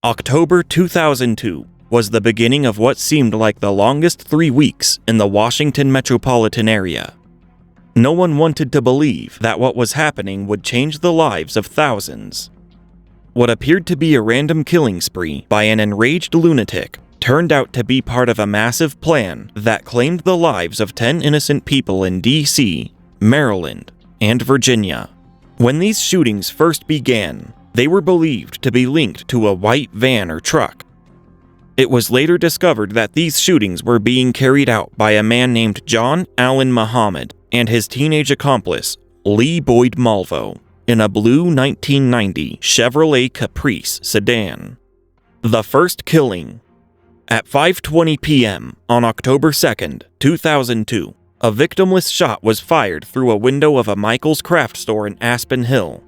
October 2002 was the beginning of what seemed like the longest 3 weeks in the Washington Metropolitan Area. No one wanted to believe that what was happening would change the lives of thousands. What appeared to be a random killing spree by an enraged lunatic turned out to be part of a massive plan that claimed the lives of 10 innocent people in DC, Maryland, and Virginia. When these shootings first began, they were believed to be linked to a white van or truck. It was later discovered that these shootings were being carried out by a man named John Allen Muhammad and his teenage accomplice, Lee Boyd Malvo, in a blue 1990 Chevrolet Caprice sedan. The first killing. At 5:20 p.m. on October 2nd, 2002, a victimless shot was fired through a window of a Michael's craft store in Aspen Hill.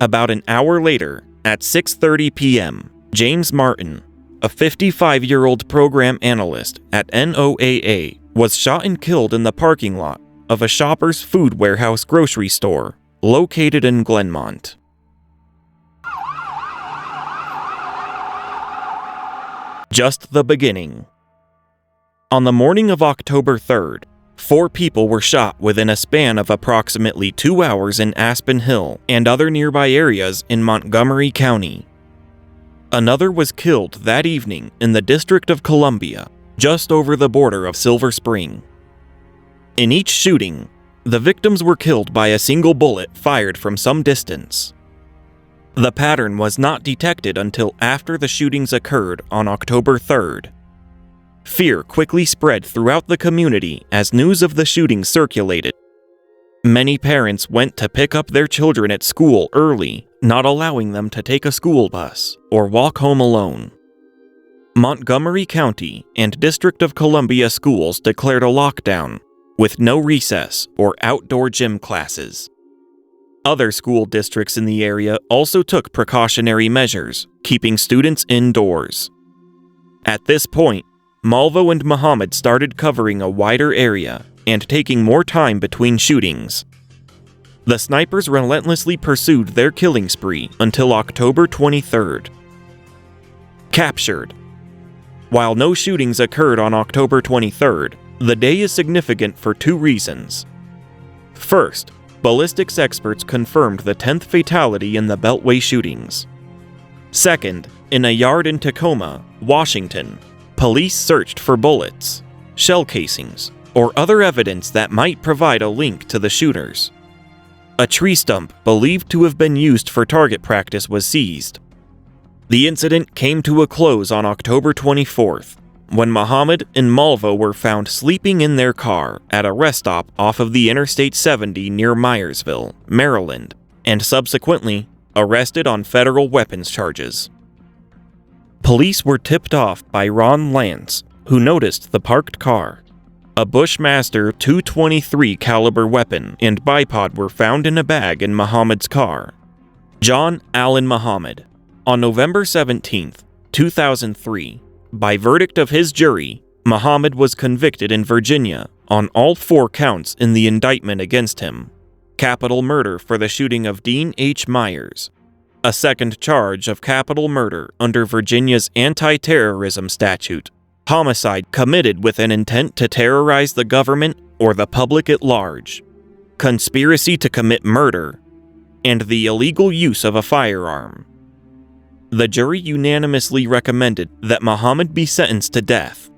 About an hour later, at 6:30 p.m., James Martin, a 55-year-old program analyst at NOAA, was shot and killed in the parking lot of a Shoppers Food Warehouse grocery store located in Glenmont. Just the beginning. On the morning of October 3rd, 4 people were shot within a span of approximately 2 hours in Aspen Hill and other nearby areas in Montgomery County. Another was killed that evening in the District of Columbia, just over the border of Silver Spring. In each shooting, the victims were killed by a single bullet fired from some distance. The pattern was not detected until after the shootings occurred on October 3rd. Fear quickly spread throughout the community as news of the shootings circulated. Many parents went to pick up their children at school early, not allowing them to take a school bus or walk home alone. Montgomery County and District of Columbia schools declared a lockdown, with no recess or outdoor gym classes. Other school districts in the area also took precautionary measures, keeping students indoors. At this point, Malvo and Muhammad started covering a wider area and taking more time between shootings. The snipers relentlessly pursued their killing spree until October 23rd. Captured. While no shootings occurred on October 23rd, the day is significant for 2 reasons. First, ballistics experts confirmed the 10th fatality in the Beltway shootings. Second, in a yard in Tacoma, Washington, police searched for bullets, shell casings, or other evidence that might provide a link to the shooters. A tree stump believed to have been used for target practice was seized. The incident came to a close on October 24th, when Muhammad and Malvo were found sleeping in their car at a rest stop off of the Interstate 70 near Myersville, Maryland, and subsequently arrested on federal weapons charges. Police were tipped off by Ron Lance, who noticed the parked car. A Bushmaster .223 caliber weapon and bipod were found in a bag in Muhammad's car. John Allen Muhammad. On November 17, 2003, by verdict of his jury, Muhammad was convicted in Virginia on all 4 counts in the indictment against him: capital murder for the shooting of Dean H. Myers, a second charge of capital murder under Virginia's anti-terrorism statute, homicide committed with an intent to terrorize the government or the public at large, conspiracy to commit murder, and the illegal use of a firearm. The jury unanimously recommended that Muhammad be sentenced to death.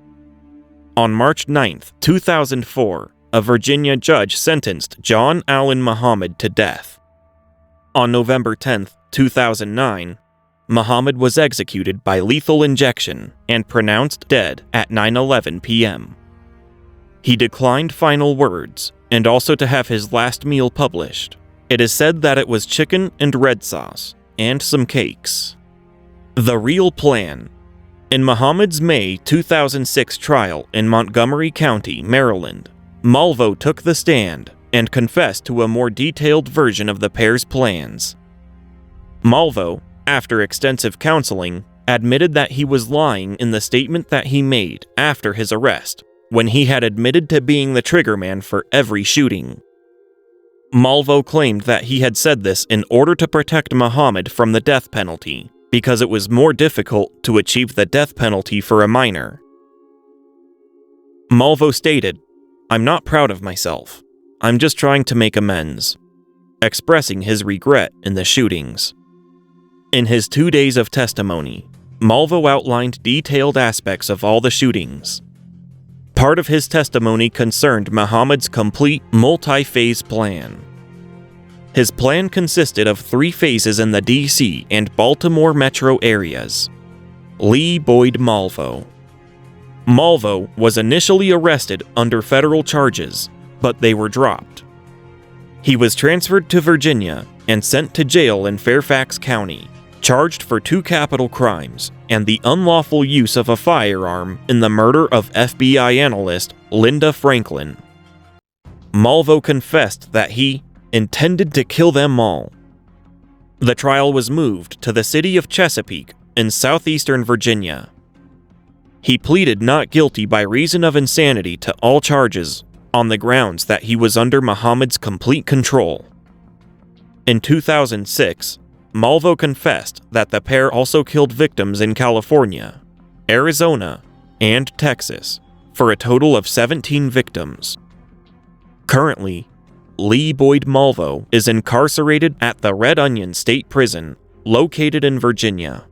On March 9, 2004, a Virginia judge sentenced John Allen Muhammad to death. On November 10, 2009, Muhammad was executed by lethal injection and pronounced dead at 9:11 p.m. He declined final words and also to have his last meal published. It is said that it was chicken and red sauce and some cakes. The real plan. In Muhammad's May 2006 trial in Montgomery County, Maryland, Malvo took the stand and confessed to a more detailed version of the pair's plans. Malvo, after extensive counseling, admitted that he was lying in the statement that he made after his arrest, when he had admitted to being the triggerman for every shooting. Malvo claimed that he had said this in order to protect Muhammad from the death penalty, because it was more difficult to achieve the death penalty for a minor. Malvo stated, "I'm not proud of myself. I'm just trying to make amends," expressing his regret in the shootings. In his 2 days of testimony, Malvo outlined detailed aspects of all the shootings. Part of his testimony concerned Muhammad's complete multi-phase plan. His plan consisted of 3 phases in the DC and Baltimore metro areas. Lee Boyd Malvo. Malvo was initially arrested under federal charges, but they were dropped. He was transferred to Virginia and sent to jail in Fairfax County, charged for 2 capital crimes and the unlawful use of a firearm in the murder of FBI analyst Linda Franklin. Malvo confessed that he intended to kill them all. The trial was moved to the city of Chesapeake in southeastern Virginia. He pleaded not guilty by reason of insanity to all charges on the grounds that he was under Muhammad's complete control. In 2006, Malvo confessed that the pair also killed victims in California, Arizona, and Texas, for a total of 17 victims. Currently, Lee Boyd Malvo is incarcerated at the Red Onion State Prison, located in Virginia.